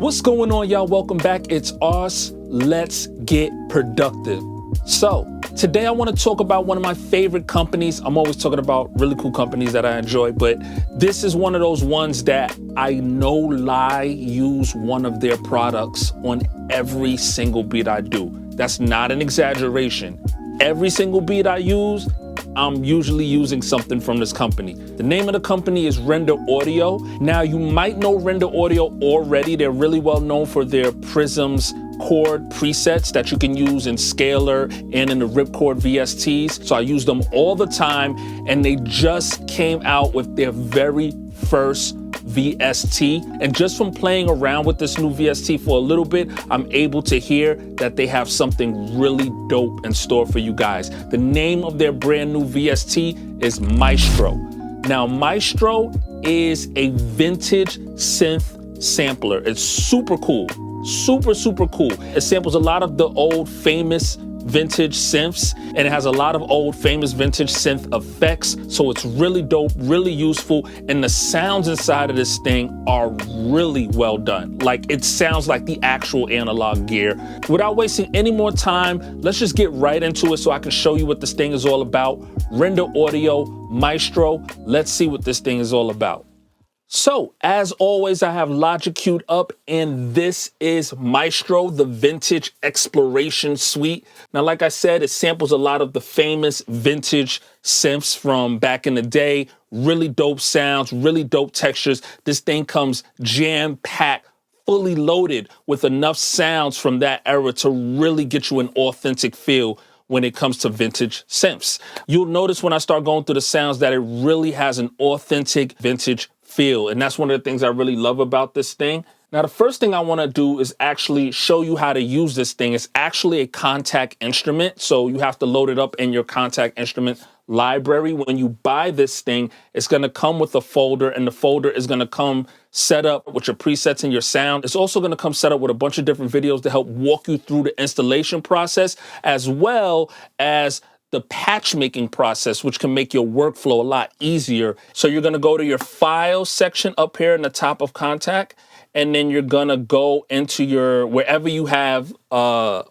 What's going on, y'all? Welcome back. It's Ars. Let's get productive. So today I want to talk about one of my favorite companies. I'm always talking about really cool companies that I enjoy, but this is one of those ones that I no lie use one of their products on every single beat I do. That's not an exaggeration. Every single beat I use, I'm usually using something from this company. The name of the company is Render Audio. Now, you might know Render Audio already. They're really well known for their Prisms chord presets that you can use in Scalar and in the Ripcord VSTs. So I use them all the time, and they just came out with their very first VST. And just from playing around with this new VST for a little bit, I'm able to hear that they have something really dope in store for you guys. The name of their brand new VST is Maestro. Now, Maestro is a vintage synth sampler. It's super cool. Super cool. It samples a lot of the old famous vintage synths, and it has a lot of old famous vintage synth effects. So it's really dope, really useful, and the sounds inside of this thing are really well done. Like, it sounds like the actual analog gear. Without wasting any more time, let's just get right into it so I can show you what this thing is all about. Render Audio, Maestro. Let's see what this thing is all about. So, as always, I have Logic queued up, and this is Maestro, the Vintage Exploration Suite. Now, like I said, it samples a lot of the famous vintage synths from back in the day. Really dope sounds, really dope textures. This thing comes jam-packed, fully loaded with enough sounds from that era to really get you an authentic feel when it comes to vintage synths. You'll notice when I start going through the sounds that it really has an authentic vintage feel. And that's one of the things I really love about this thing. Now, the first thing I want to do is actually show you how to use this thing. It's actually a contact instrument, so you have to load it up in your contact instrument library. When you buy this thing, it's going to come with a folder, and the folder is going to come set up with your presets and your sound. It's also going to come set up with a bunch of different videos to help walk you through the installation process, as well as the patch making process, which can make your workflow a lot easier. So you're going to go to your files section up here in the top of contact, and then you're going to go into your, wherever you have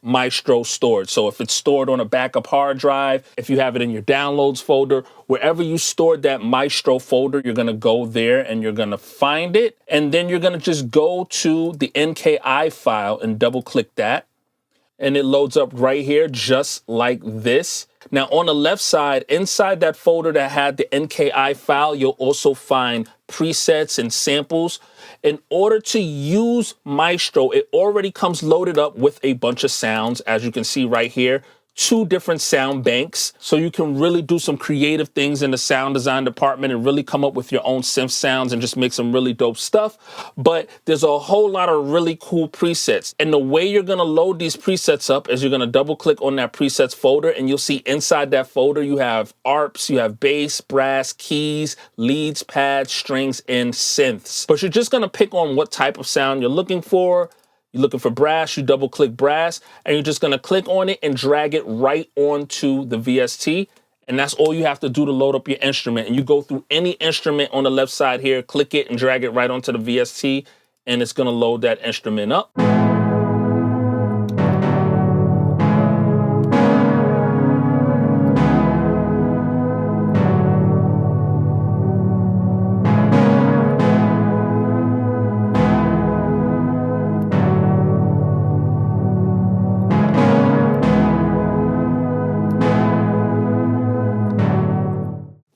Maestro stored. So if it's stored on a backup hard drive, if you have it in your downloads folder, wherever you stored that Maestro folder, you're going to go there and you're going to find it. And then you're going to just go to the NKI file and double click that. And it loads up right here, just like this. Now, on the left side, inside that folder that had the NKI file, you'll also find presets and samples. In order to use Maestro, it already comes loaded up with a bunch of sounds, as you can see right here. 2 different sound banks, so you can really do some creative things in the sound design department and really come up with your own synth sounds and just make some really dope stuff. But there's a whole lot of really cool presets, and the way you're going to load these presets up is you're going to double click on that presets folder, and you'll see inside that folder you have ARPs, you have bass, brass, keys, leads, pads, strings, and synths. But you're just going to pick on what type of sound you're looking for. You're looking for brass, you double click brass, and you're just gonna click on it and drag it right onto the VST. And that's all you have to do to load up your instrument. And you go through any instrument on the left side here, click it and drag it right onto the VST, and it's gonna load that instrument up.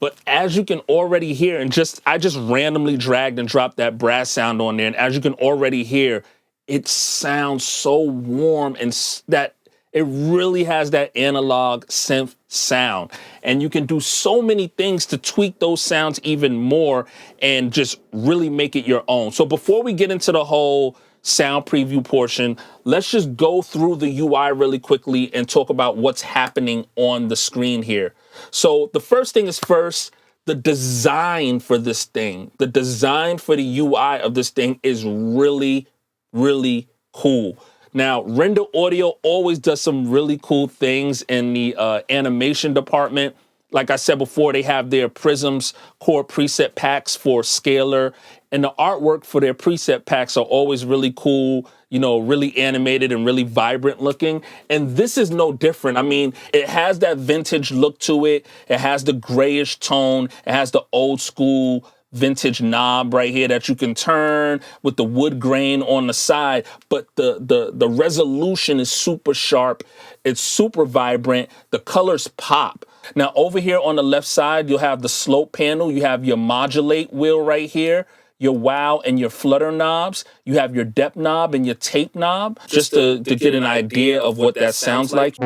But as you can already hear, and I just randomly dragged and dropped that brass sound on there, and as you can already hear, it sounds so warm, and that it really has that analog synth sound. And you can do so many things to tweak those sounds even more and just really make it your own. So before we get into the whole sound preview portion, let's just go through the UI really quickly and talk about what's happening on the screen here. So the first thing is first, the design for this thing. The design for the UI of this thing is really, really cool. Now, Render Audio always does some really cool things in the animation department. Like I said before, they have their Prisms core preset packs for scalar, and the artwork for their preset packs are always really cool, you know, really animated and really vibrant looking. And this is no different. I mean, it has that vintage look to it. It has the grayish tone. It has the old school vintage knob right here that you can turn with the wood grain on the side, but the resolution is super sharp. It's super vibrant. The colors pop. Now over here on the left side, you'll have the slope panel. You have your modulate wheel right here, your wow and your flutter knobs. You have your depth knob and your tape knob, just to get an idea of what that sounds like.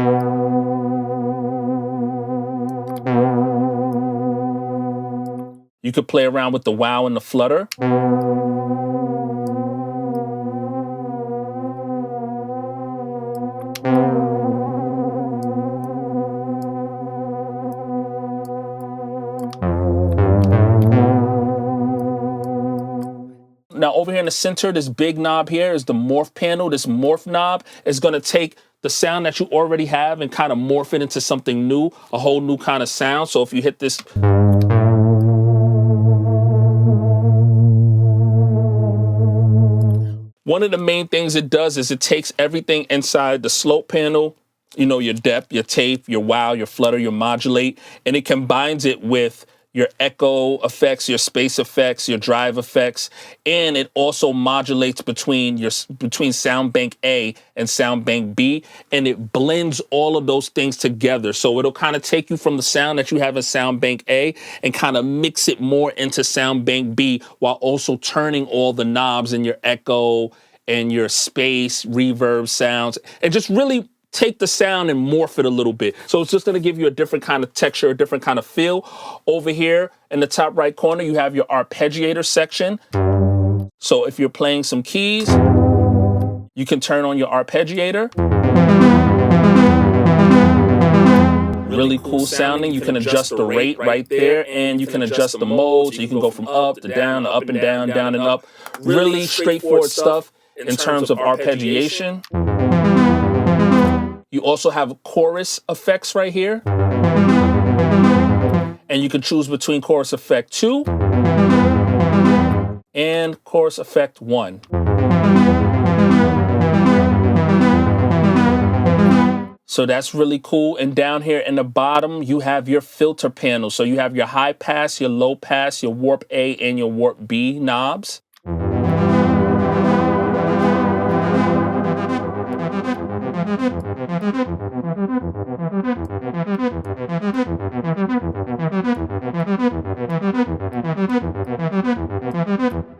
You could play around with the wow and the flutter. Now over here in the center, this big knob here is the morph panel. This morph knob is going to take the sound that you already have and kind of morph it into something new, a whole new kind of sound. So if you hit this, one of the main things it does is it takes everything inside the slope panel, you know, your depth, your tape, your wow, your flutter, your modulate, and it combines it with your echo effects, your space effects, your drive effects, and it also modulates between sound bank A and sound bank B, and it blends all of those things together. So it'll kind of take you from the sound that you have in sound bank A and kind of mix it more into sound bank B, while also turning all the knobs in your echo and your space, reverb sounds, and just really take the sound and morph it a little bit. So it's just going to give you a different kind of texture, a different kind of feel. Over here in the top right corner, you have your arpeggiator section. So if you're playing some keys, you can turn on your arpeggiator. Really cool sounding. You can adjust the rate right there, and you can adjust the mode. So you can go from up to down, up and down, down and up. Really straightforward stuff in terms of arpeggiation. You also have chorus effects right here. And you can choose between chorus effect 2 and chorus effect 1. So that's really cool. And down here in the bottom, you have your filter panel. So you have your high pass, your low pass, your warp A and your warp B knobs.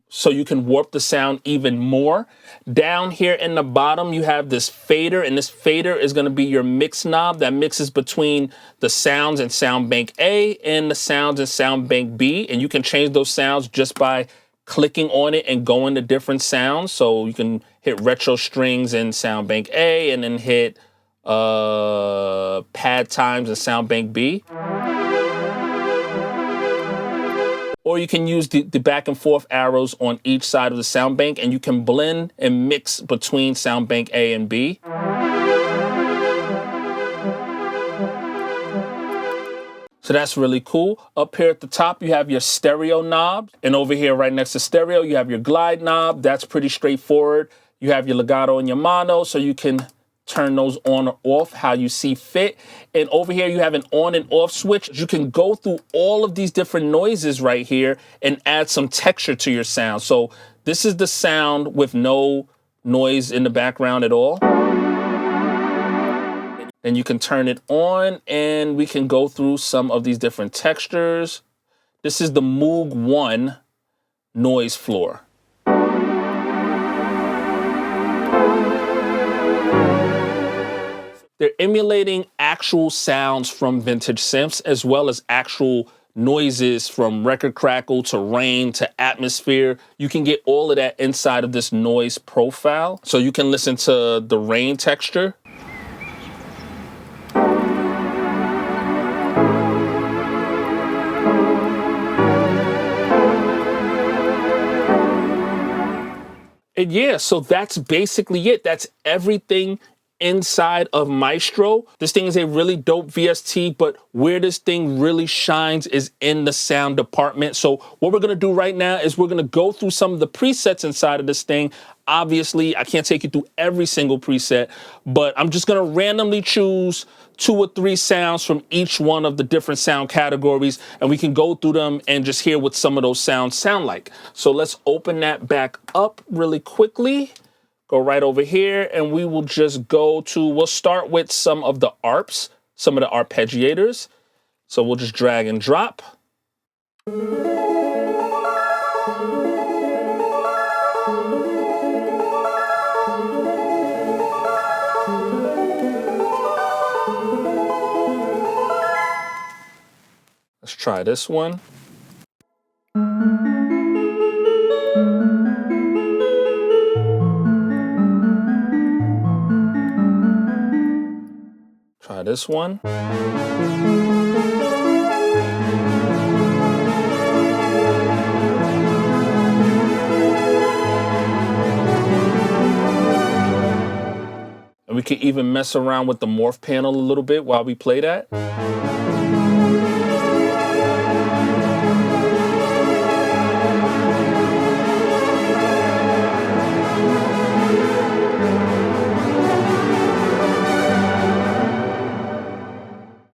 So you can warp the sound even more. Down here in the bottom, you have this fader, and this fader is going to be your mix knob that mixes between the sounds in sound bank A and the sounds in sound bank B. And you can change those sounds just by clicking on it and going to different sounds. So you can hit retro strings in sound bank A and then hit pad times in sound bank B. Or you can use the back and forth arrows on each side of the sound bank, and you can blend and mix between sound bank A and B. So that's really cool. Up here at the top, you have your stereo knob. And over here right next to stereo, you have your glide knob. That's pretty straightforward. You have your legato and your mono, so you can turn those on or off how you see fit. And over here, you have an on and off switch. You can go through all of these different noises right here and add some texture to your sound. So this is the sound with no noise in the background at all. And you can turn it on and we can go through some of these different textures. This is the Moog 1 noise floor. They're emulating actual sounds from vintage synths, as well as actual noises from record crackle to rain to atmosphere. You can get all of that inside of this noise profile. So you can listen to the rain texture. And yeah, so that's basically it. That's everything inside of Maestro. This thing is a really dope VST, but where this thing really shines is in the sound department. So what we're gonna do right now is we're gonna go through some of the presets inside of this thing. Obviously, I can't take you through every single preset, but I'm just gonna randomly choose 2 or 3 sounds from each one of the different sound categories, and we can go through them and just hear what some of those sounds sound like. So let's open that back up really quickly. Go right over here, and we will just we'll start with some of the ARPs, some of the arpeggiators. So we'll just drag and drop. Let's try this one. Try this one. And we can even mess around with the morph panel a little bit while we play that.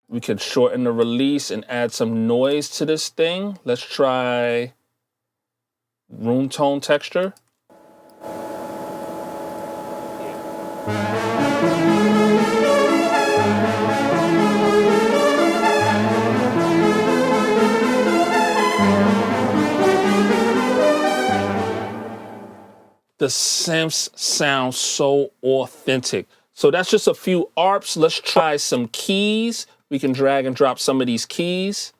We could shorten the release and add some noise to this thing. Let's try room tone texture. The synths sound so authentic. So that's just a few ARPs. Let's try some keys. We can drag and drop some of these keys.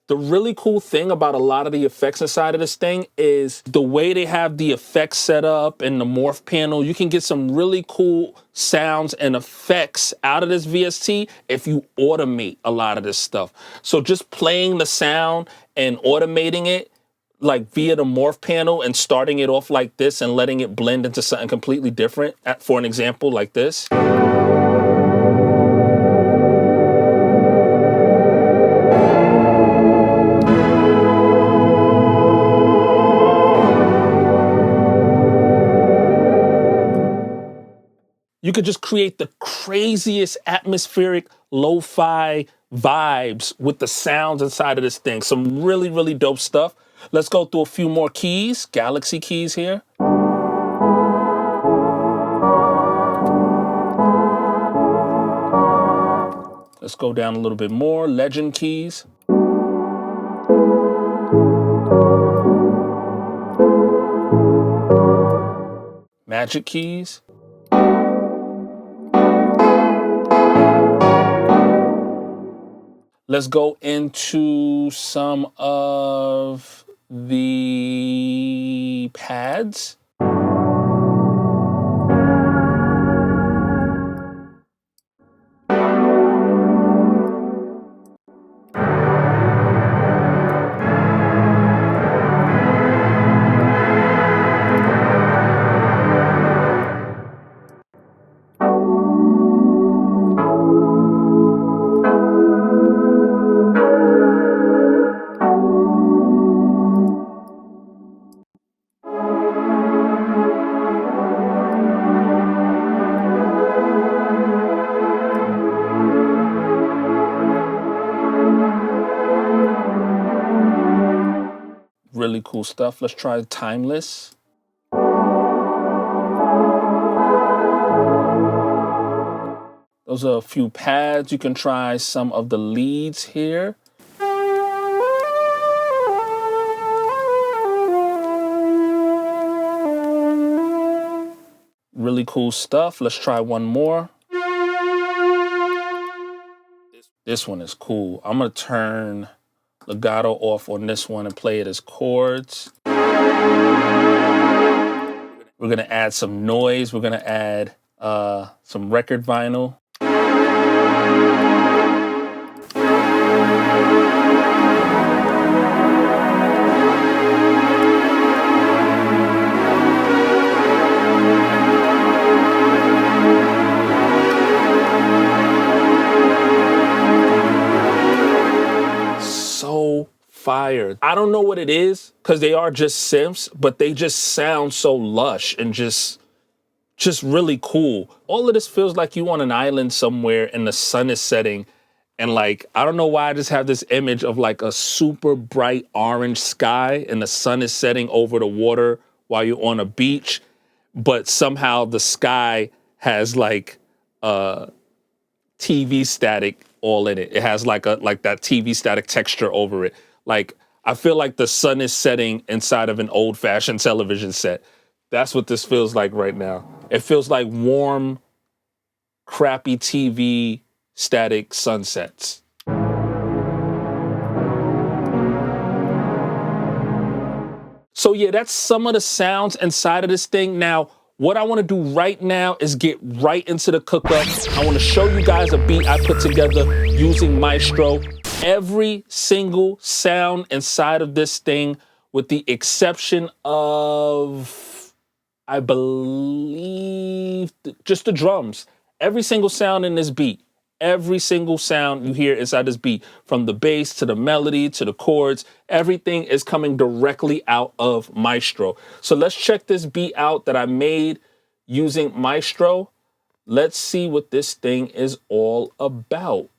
The really cool thing about a lot of the effects inside of this thing is the way they have the effects set up and the morph panel. You can get some really cool sounds and effects out of this VST if you automate a lot of this stuff. So just playing the sound and automating it like via the morph panel and starting it off like this and letting it blend into something completely different, for an example like this. You could just create the craziest atmospheric lo-fi vibes with the sounds inside of this thing. Some really, really dope stuff. Let's go through a few more keys, Galaxy keys here. Let's go down a little bit more, Legend keys. Magic keys. Let's go into some of the pads. Really cool stuff. Let's try Timeless. Those are a few pads. You can try some of the leads here. Really cool stuff. Let's try one more. This one is cool. I'm gonna turn legato off on this one and play it as chords. We're gonna add some noise. We're gonna add some record vinyl. So fire. I don't know what it is, because they are just synths, but they just sound so lush and just really cool. All of this feels like you on an island somewhere and the sun is setting, and like, I don't know why I just have this image of like a super bright orange sky and the sun is setting over the water while you're on a beach, but somehow the sky has like TV static all in it. It has like that TV static texture over it. Like, I feel like the sun is setting inside of an old-fashioned television set. That's what this feels like right now. It feels like warm, crappy TV static sunsets. So yeah, that's some of the sounds inside of this thing. Now, what I want to do right now is get right into the cook-up. I want to show you guys a beat I put together using Maestro. Every single sound inside of this thing, with the exception of, I believe, just the drums. Every single sound in this beat, every single sound you hear inside this beat, from the bass to the melody to the chords, everything is coming directly out of Maestro. So let's check this beat out that I made using Maestro. Let's see what this thing is all about.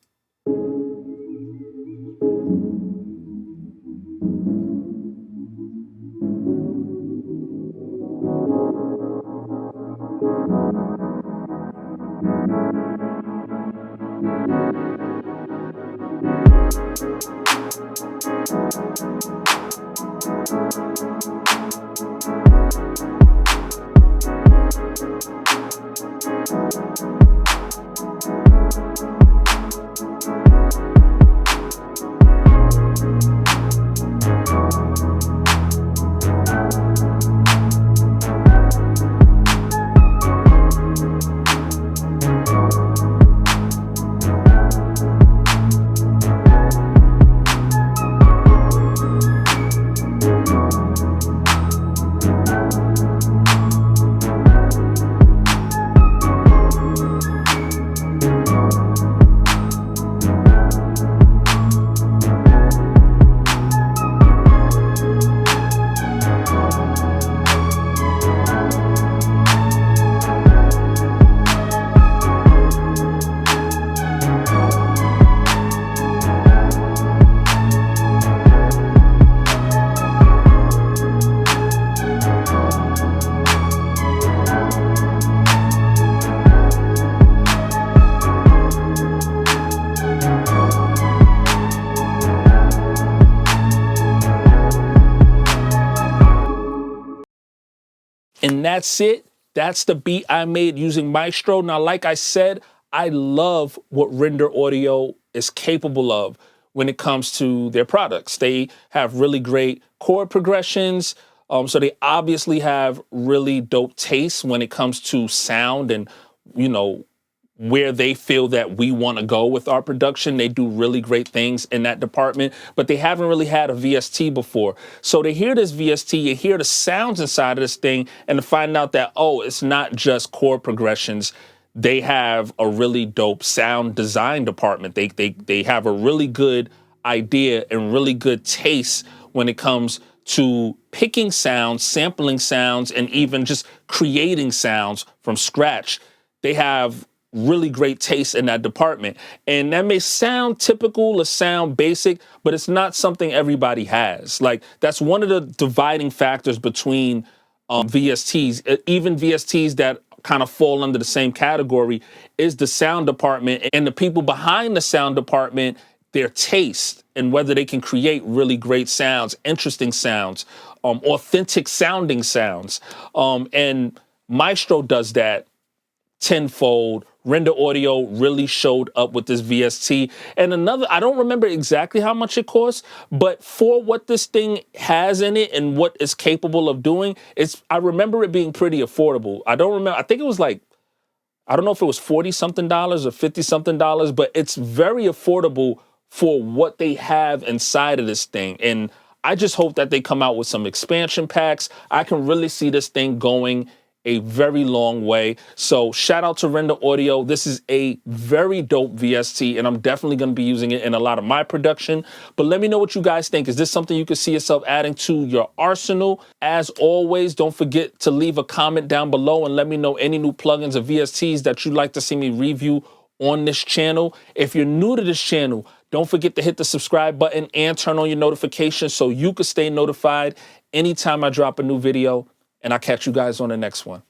And that's it. That's the beat I made using Maestro. Now, like I said, I love what Render Audio is capable of when it comes to their products. They have really great chord progressions. So they obviously have really dope taste when it comes to sound and, you know, where they feel that we want to go with our production. They do really great things in that department, but they haven't really had a VST before. So to hear this VST, you hear the sounds inside of this thing, and to find out that, oh, it's not just chord progressions. They have a really dope sound design department. They have a really good idea and really good taste when it comes to picking sounds, sampling sounds, and even just creating sounds from scratch. They have really great taste in that department. And that may sound typical or sound basic, but it's not something everybody has. Like, that's one of the dividing factors between VSTs, even VSTs that kind of fall under the same category, is the sound department and the people behind the sound department, their taste and whether they can create really great sounds, interesting sounds, authentic sounding sounds. And Maestro does that tenfold Render Audio really showed up with this VST. And another, I don't remember exactly how much it costs, but for what this thing has in it and what it's capable of doing, I remember it being pretty affordable. I don't remember, I think it was like, I don't know if it was 40 something dollars or 50 something dollars, but it's very affordable for what they have inside of this thing. And I just hope that they come out with some expansion packs. I can really see this thing going a very long way. So shout out to Render Audio. This is a very dope VST, and I'm definitely going to be using it in a lot of my production. But let me know what you guys think. Is this something you could see yourself adding to your arsenal? As always, don't forget to leave a comment down below and let me know any new plugins or VSTs that you'd like to see me review on this channel. If you're new to this channel, don't forget to hit the subscribe button and turn on your notifications so you can stay notified anytime I drop a new video. And I'll catch you guys on the next one.